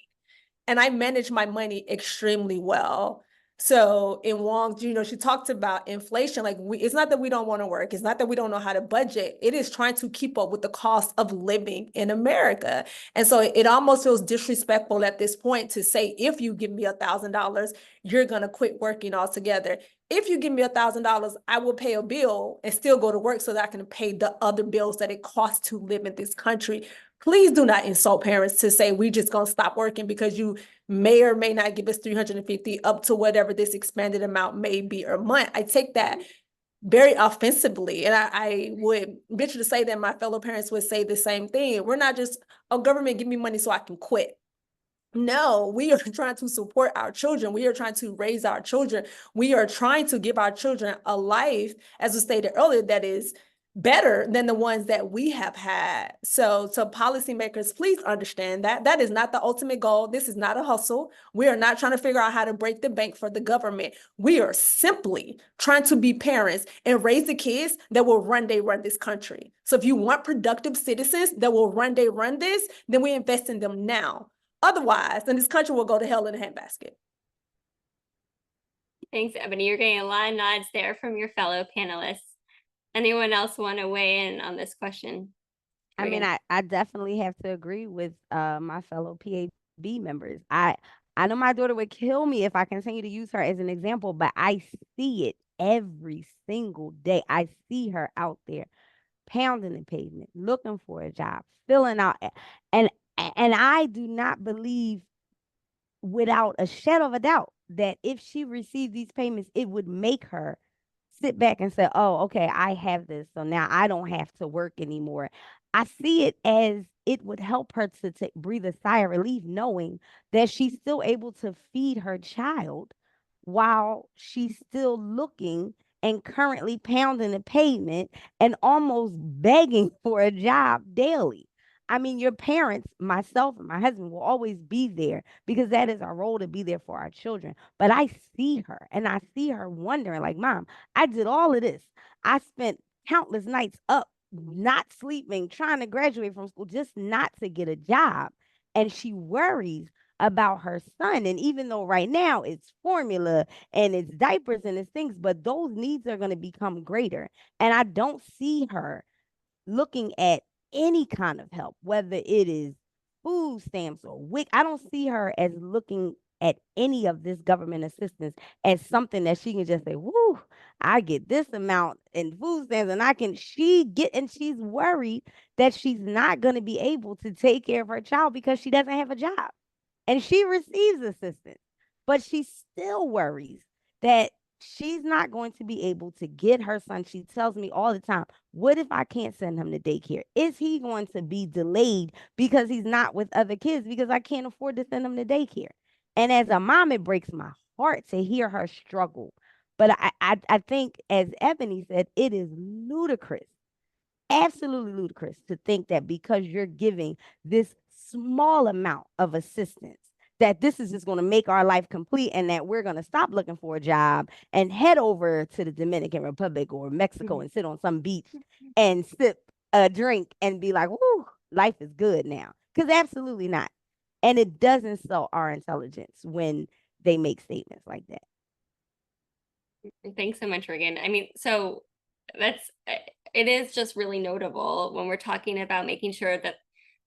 And I manage my money extremely well. So in Wong, she talked about inflation. Like it's not that we don't want to work. It's not that we don't know how to budget. It is trying to keep up with the cost of living in America. And so it almost feels disrespectful at this point to say, if you give me $1,000, you're going to quit working altogether. If you give me $1,000, I will pay a bill and still go to work so that I can pay the other bills that it costs to live in this country. Please do not insult parents to say we just gonna stop working because you may or may not give us 350 up to whatever this expanded amount may be a month. I take that very offensively. And I would venture to say that my fellow parents would say the same thing. We're not just, oh, government, give me money so I can quit. No, we are trying to support our children. We are trying to raise our children. We are trying to give our children a life, as was stated earlier, that is better than the ones that we have had. So policymakers, please understand that that is not the ultimate goal. This is not a hustle. We are not trying to figure out how to break the bank for the government. We are simply trying to be parents and raise the kids that will run this country. So if you want productive citizens that will run this, then we invest in them now. Otherwise, then this country will go to hell in a handbasket. Thanks, Ebony. You're getting a lot of nods there from your fellow panelists. Anyone else want to weigh in on this question? I mean, I definitely have to agree with my fellow PAB members. I know my daughter would kill me if I continue to use her as an example, but I see it every single day. I see her out there pounding the pavement, looking for a job, filling out, and I do not believe without a shadow of a doubt that if she received these payments, it would make her sit back and say, oh, okay, I have this. So now I don't have to work anymore. I see it as it would help her to breathe a sigh of relief, knowing that she's still able to feed her child while she's still looking and currently pounding the pavement and almost begging for a job daily. I mean, your parents, myself and my husband, will always be there because that is our role, to be there for our children. But I see her and I see her wondering, like, Mom, I did all of this. I spent countless nights up, not sleeping, trying to graduate from school just not to get a job. And she worries about her son. And even though right now it's formula and it's diapers and it's things, but those needs are going to become greater. And I don't see her looking at any kind of help, whether it is food stamps or WIC. I don't see her as looking at any of this government assistance as something that she can just say, whoo, I get this amount in food stamps and she's worried that she's not going to be able to take care of her child because she doesn't have a job. And she receives assistance, but she still worries that she's not going to be able to get her son. She tells me all the time, what if I can't send him to daycare? Is he going to be delayed because he's not with other kids because I can't afford to send him to daycare? And as a mom, it breaks my heart to hear her struggle. But I think, as Ebony said, it is ludicrous absolutely ludicrous to think that because you're giving this small amount of assistance, that this is just going to make our life complete and that we're going to stop looking for a job and head over to the Dominican Republic or Mexico and sit on some beach and sip a drink and be like, whoo, life is good now. Because absolutely not. And it doesn't sell our intelligence when they make statements like that. Thanks so much, Regan. I mean, so it is just really notable when we're talking about making sure that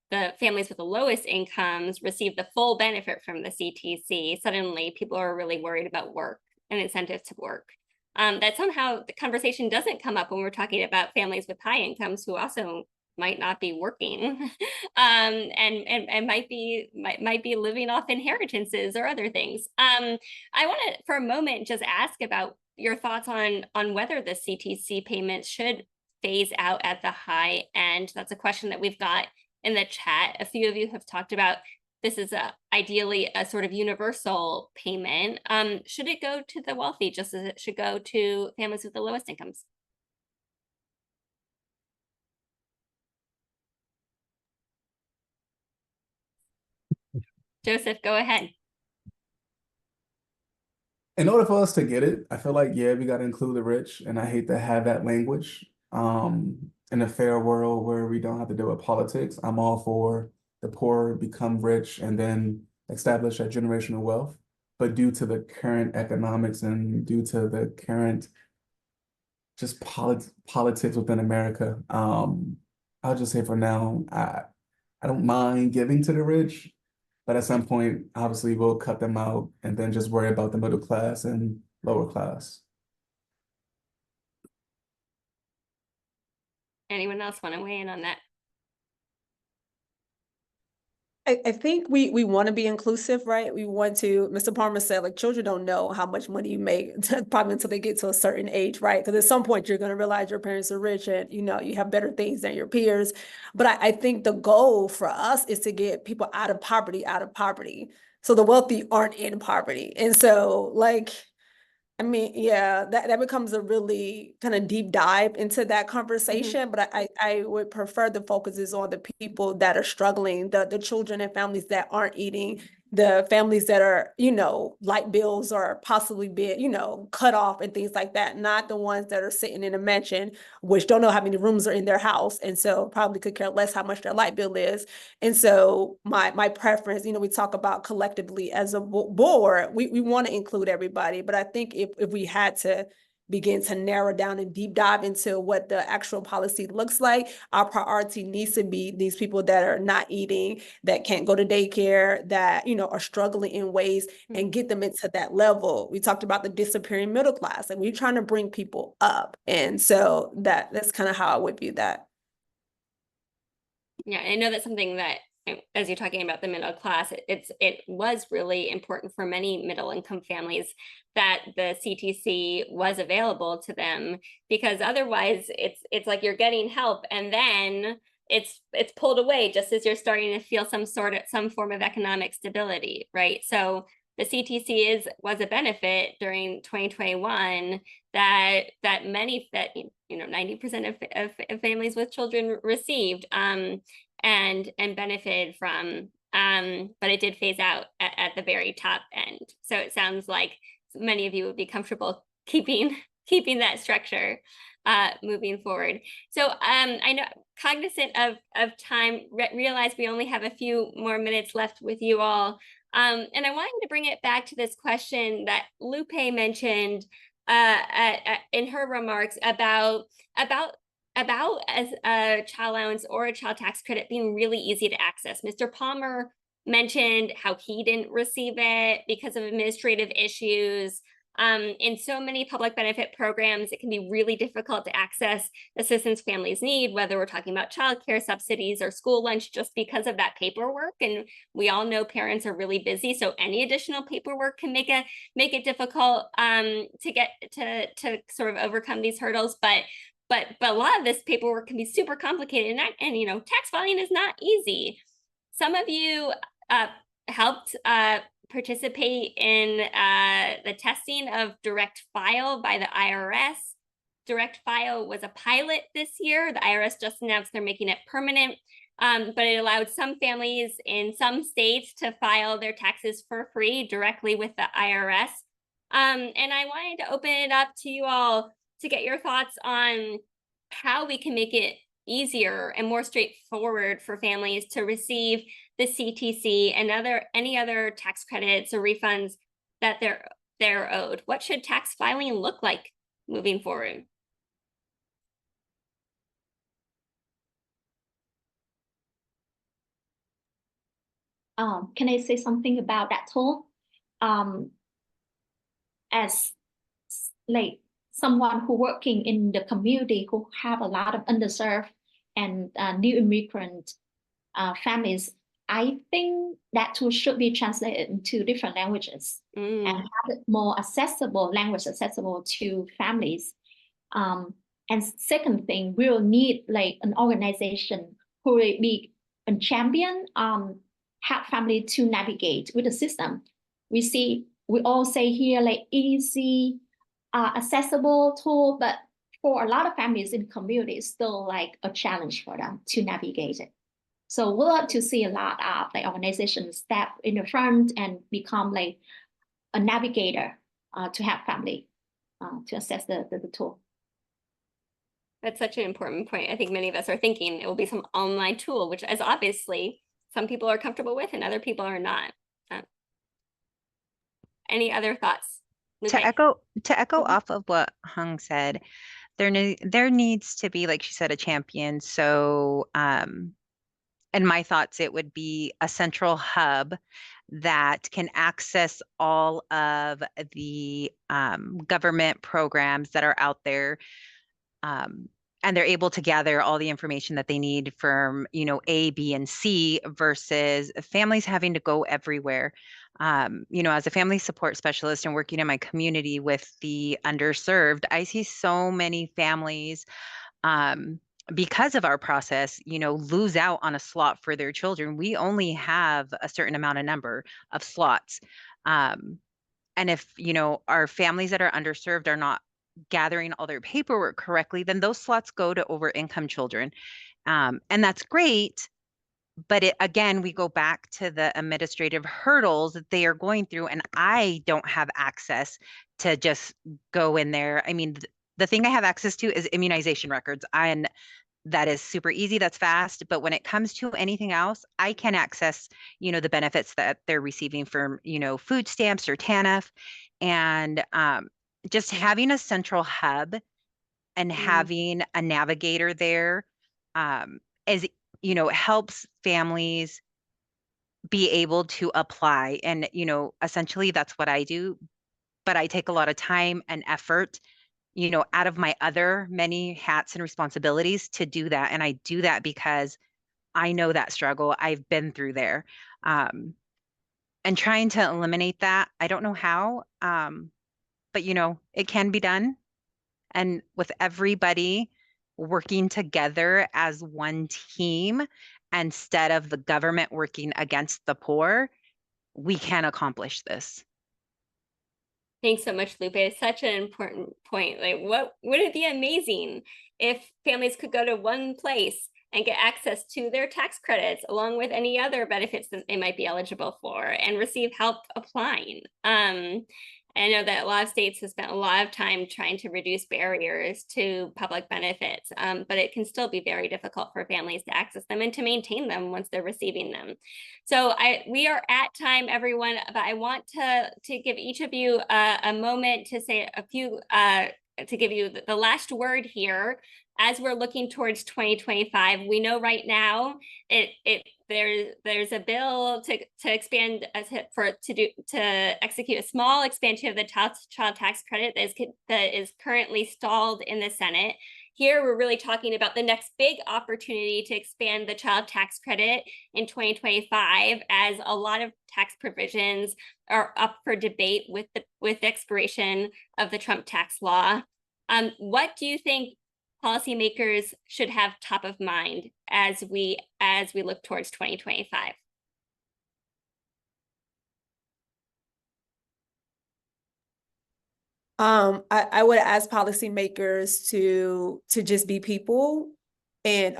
the families with the lowest incomes receive the full benefit from the CTC. Suddenly, people are really worried about work and incentives to work. That somehow the conversation doesn't come up when we're talking about families with high incomes who also might not be working and might be living off inheritances or other things. I want to, for a moment, just ask about your thoughts on whether the CTC payments should phase out at the high end. That's a question that we've got in the chat. A few of you have talked about this is ideally a sort of universal payment. Should it go to the wealthy just as it should go to families with the lowest incomes? Joseph, go ahead. In order for us to get it, I feel like, yeah, we got to include the rich, and I hate to have that language. In a fair world where we don't have to deal with politics, I'm all for the poor become rich and then establish a generational wealth. But due to the current economics and due to the current just politics within America, I'll just say for now, I don't mind giving to the rich, but at some point, obviously, we'll cut them out and then just worry about the middle class and lower class. Anyone else want to weigh in on that? I think we want to be inclusive, right? We want to, Mr. Palmer said, like, children don't know how much money you make probably until they get to a certain age, right? Because at some point you're going to realize your parents are rich and, you know, you have better things than your peers. But I think the goal for us is to get people out of poverty. So the wealthy aren't in poverty. And so, like, I mean, yeah, that becomes a really kind of deep dive into that conversation, but I would prefer the focus is on the people that are struggling, the children and families that aren't eating, the families that are, you know, light bills are possibly being, you know, cut off and things like that, not the ones that are sitting in a mansion, which don't know how many rooms are in their house, and so probably could care less how much their light bill is. And so my preference, you know, we talk about collectively as a board, we want to include everybody, but I think if we had to begin to narrow down and deep dive into what the actual policy looks like, our priority needs to be these people that are not eating, that can't go to daycare, that, you know, are struggling in ways, and get them into that level. We talked about the disappearing middle class, and we're trying to bring people up. And so that's kind of how I would view that. Yeah, I know that's something that, as you're talking about the middle class, it was really important for many middle income families that the CTC was available to them, because otherwise it's like you're getting help and then it's pulled away just as you're starting to feel some form of economic stability, right? So the CTC was a benefit during 2021 that many, that, you know, 90% of families with children received and benefited from, but it did phase out at the very top end. So it sounds like many of you would be comfortable keeping that structure moving forward. So I know, cognizant of time, realize we only have a few more minutes left with you all. And I wanted to bring it back to this question that Lupe mentioned in her remarks about as a child allowance or a child tax credit being really easy to access. Mr. Palmer mentioned how he didn't receive it because of administrative issues. In so many public benefit programs, it can be really difficult to access assistance families need, whether we're talking about childcare subsidies or school lunch, just because of that paperwork. And we all know parents are really busy, so any additional paperwork can make it difficult to get to sort of overcome these hurdles. But a lot of this paperwork can be super complicated, and you know, tax filing is not easy. Some of you helped participate in the testing of direct file by the IRS. direct file was a pilot this year. The IRS just announced they're making it permanent, but it allowed some families in some states to file their taxes for free directly with the IRS. And I wanted to open it up to you all to get your thoughts on how we can make it easier and more straightforward for families to receive the CTC and any other tax credits or refunds that they're owed. What should tax filing look like moving forward? Can I say something about that tool? As like someone who working in the community who have a lot of underserved and new immigrant families, I think that tool should be translated into different languages and have it more accessible, language accessible to families. And second thing, we'll need like an organization who will be a champion, help family to navigate with the system. We all say here like easy, accessible tool, but for a lot of families in the community, it's still like a challenge for them to navigate it. So we'll have to see a lot of like organizations step in the front and become like a navigator to help family to access the tool. That's such an important point. I think many of us are thinking it will be some online tool, which is obviously some people are comfortable with and other people are not. Any other thoughts? To echo off of what Hung said, there needs to be, like she said, a champion. So in my thoughts, it would be a central hub that can access all of the government programs that are out there. And they're able to gather all the information that they need from, A, B, and C versus families having to go everywhere. As a family support specialist and working in my community with the underserved, I see so many families because of our process, lose out on a slot for their children. We only have a certain number of slots. And if, our families that are underserved are not gathering all their paperwork correctly, then those slots go to over income children. And that's great. But again, we go back to the administrative hurdles that they are going through. And I don't have access to just go in there. I mean, the thing I have access to is immunization records. And that is super easy. That's fast. But when it comes to anything else, I can access, the benefits that they're receiving from, food stamps or TANF. And just having a central hub and having a navigator there is, helps families be able to apply. And, essentially that's what I do. But I take a lot of time and effort, out of my other many hats and responsibilities to do that. And I do that because I know that struggle. I've been through there. And trying to eliminate that, I don't know how, but it can be done. And with everybody working together as one team, instead of the government working against the poor, we can accomplish this. Thanks so much, Lupe. It's such an important point. Like, would it be amazing if families could go to one place and get access to their tax credits along with any other benefits that they might be eligible for and receive help applying? I know that a lot of states have spent a lot of time trying to reduce barriers to public benefits, but it can still be very difficult for families to access them and to maintain them once they're receiving them. So we are at time, everyone, but I want to give each of you a moment to say a few, to give you the last word here. As we're looking towards 2025, we know right now there's a bill to expand to execute a small expansion of the child tax credit that is currently stalled in the Senate. Here, we're really talking about the next big opportunity to expand the child tax credit in 2025, as a lot of tax provisions are up for debate with the expiration of the Trump tax law. What do you think policymakers should have top of mind as we look towards 2025? I would ask policymakers to just be people and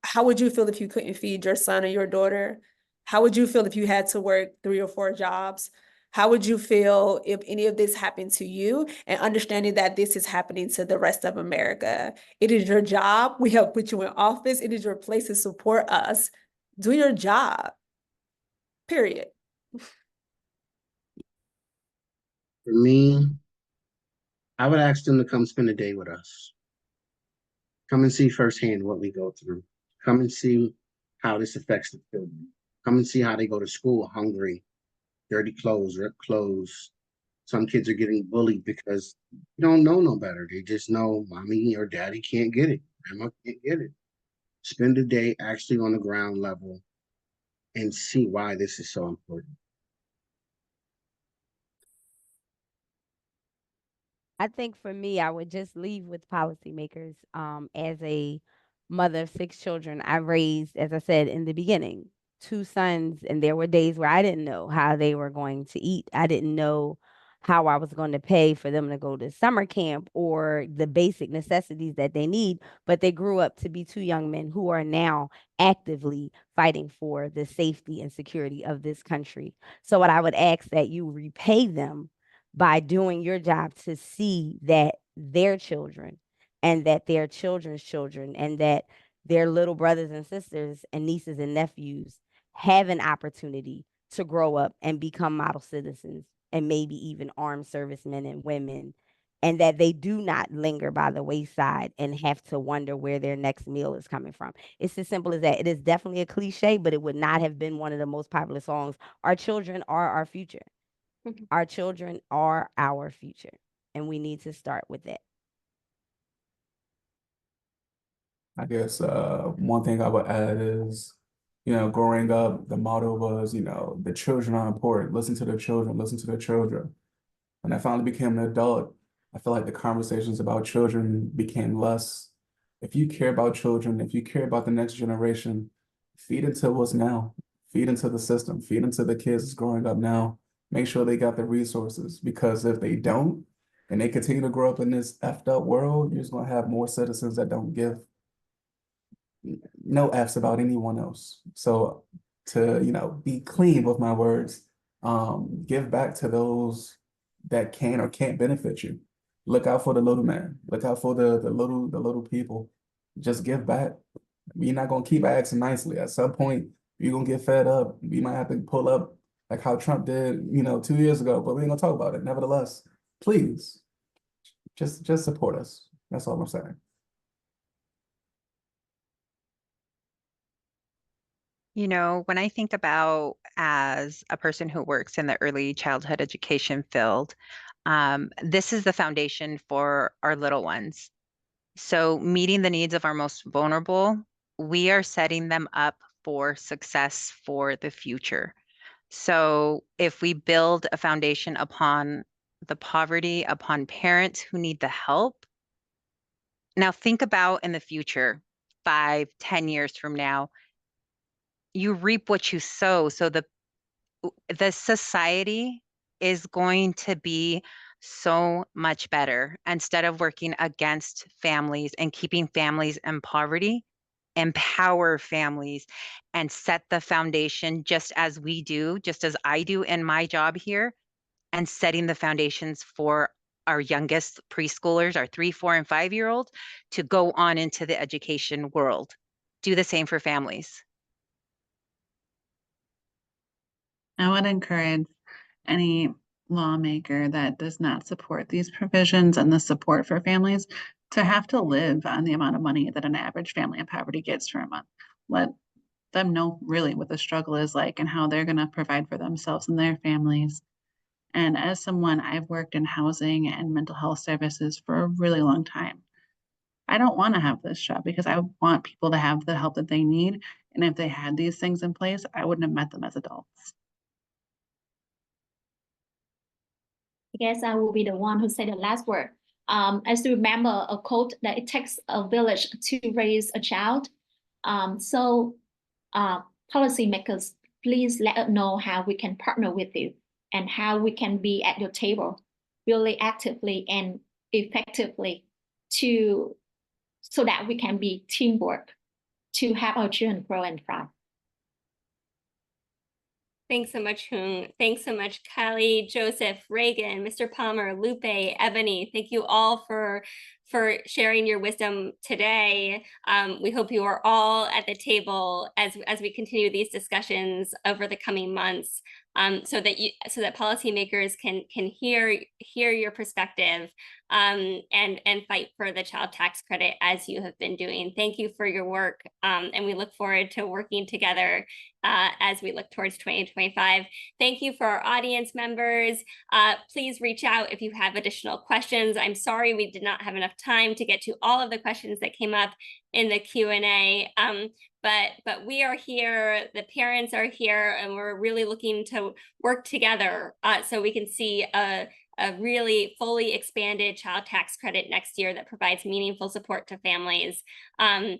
how would you feel if you couldn't feed your son or your daughter? How would you feel if you had to work 3 or 4 jobs? How would you feel if any of this happened to you? And understanding that this is happening to the rest of America. It is your job. We have put you in office. It is your place to support us. Do your job. Period. For me, I would ask them to come spend a day with us. Come and see firsthand what we go through. Come and see how this affects the children. Come and see how they go to school hungry, dirty clothes, ripped clothes. Some kids are getting bullied because they don't know no better. They just know mommy or daddy can't get it. Grandma can't get it. Spend a day actually on the ground level and see why this is so important. I think for me, I would just leave with policymakers. As a mother of 6 children, I raised, as I said in the beginning, 2 sons, and there were days where I didn't know how they were going to eat. I didn't know how I was going to pay for them to go to summer camp or the basic necessities that they need. But they grew up to be 2 young men who are now actively fighting for the safety and security of this country. So, what I would ask that you repay them by doing your job to see that their children and that their children's children and that their little brothers and sisters and nieces and nephews have an opportunity to grow up and become model citizens and maybe even armed servicemen and women, and that they do not linger by the wayside and have to wonder where their next meal is coming from. It's as simple as that. It is definitely a cliche, but it would not have been one of the most popular songs. Our children are our future. Our children are our future, and we need to start with that. I guess one thing I would add is, growing up, the motto was, the children are important. Listen to the children, listen to the children. When I finally became an adult, I feel like the conversations about children became less. If you care about children, if you care about the next generation, feed into what's now, feed into the system, feed into the kids growing up now. Make sure they got the resources, because if they don't, and they continue to grow up in this effed up world, you're just gonna have more citizens that don't give no F's about anyone else. So to, be clean with my words, give back to those that can or can't benefit you. Look out for the little man. Look out for the little people. Just give back. You're not gonna keep asking nicely. At some point, you're gonna get fed up. We might have to pull up like how Trump did, 2 years ago, but we ain't gonna talk about it. Nevertheless, please, just support us. That's all I'm saying. When I think about as a person who works in the early childhood education field, this is the foundation for our little ones. So meeting the needs of our most vulnerable, we are setting them up for success for the future. So if we build a foundation upon the poverty, upon parents who need the help, now think about in the future, 5, 10 years from now, you reap what you sow. So the society is going to be so much better. Instead of working against families and keeping families in poverty, empower families and set the foundation just as we do, just as I do in my job here, and setting the foundations for our youngest preschoolers, our 3, 4, and 5-year-olds, to go on into the education world. Do the same for families. I would encourage any lawmaker that does not support these provisions and the support for families to have to live on the amount of money that an average family in poverty gets for a month. Let them know really what the struggle is like and how they're going to provide for themselves and their families. And as someone, I've worked in housing and mental health services for a really long time. I don't want to have this job because I want people to have the help that they need. And if they had these things in place, I wouldn't have met them as adults. I guess I will be the one who said the last word. I still remember a quote that it takes a village to raise a child. So policymakers, please let us know how we can partner with you and how we can be at your table really actively and effectively so that we can be teamwork to have our children grow and thrive. Thanks so much, Hung. Thanks so much, Callie, Joseph, Reagan, Mr. Palmer, Lupe, Ebony. Thank you all for sharing your wisdom today. We hope you are all at the table as we continue these discussions over the coming months, so that policymakers can hear your perspective, and fight for the child tax credit as you have been doing. Thank you for your work, and we look forward to working together as we look towards 2025. Thank you for our audience members. Please reach out if you have additional questions. I'm sorry we did not have enough time to get to all of the questions that came up in the Q&A. But we are here, the parents are here, and we're really looking to work together so we can see a really fully expanded child tax credit next year that provides meaningful support to families, and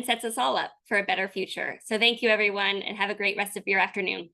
sets us all up for a better future. So thank you, everyone, and have a great rest of your afternoon.